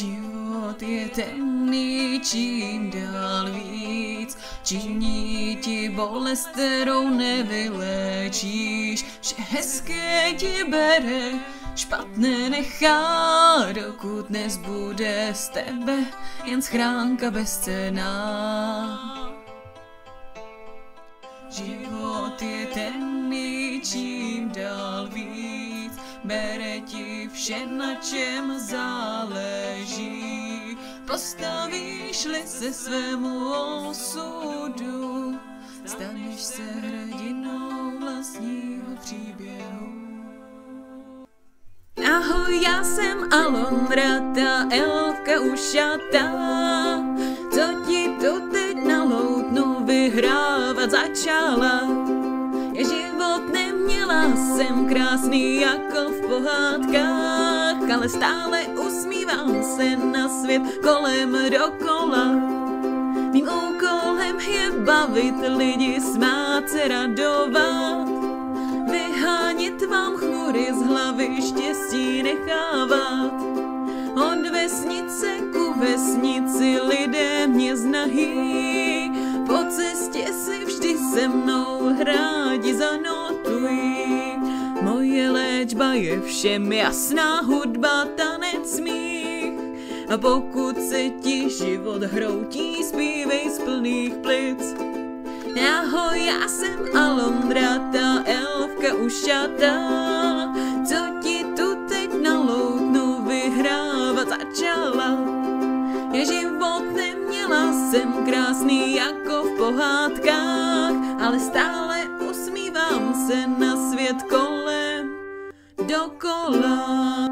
Život je temný čím dál víc, činí ti bolest, kterou nevylečíš. Vše hezké ti bere, špatné nechá, dokud nezbude z tebe jen schránka bezcenná. Život je temný čím dál víc, bere ti vše, na čem záleží. Postavíš-li se svému osudu, staneš se hrdinou vlastního příběhu. Ahoj, já jsem Alondra, ta elfka ušatá, co ti to teď na loutnu vyhrávat začala. Je život neměla, jsem krásný jako v pohádkách, ale stále usmívám se na svět kolem dokola. Mým úkolem je bavit lidi, smát se, radovat, vyhánět vám chmury z hlavy, štěstí nechávat. Od vesnice ku vesnici lidé mě znají, po cestě si vždy se mnou rádi zanotují. Moje léčba je všem jasná hudba, tanec, smích. A pokud se ti život hroutí, zpívej z plných plic. Ahoj, já jsem Alondra, ta elfka ušatá, co ti tu teď na loutnu vyhrávat začala. Je život neměla, jsem krásný jako v pohádkách, ale stále usmívám se na svět kolem dokola.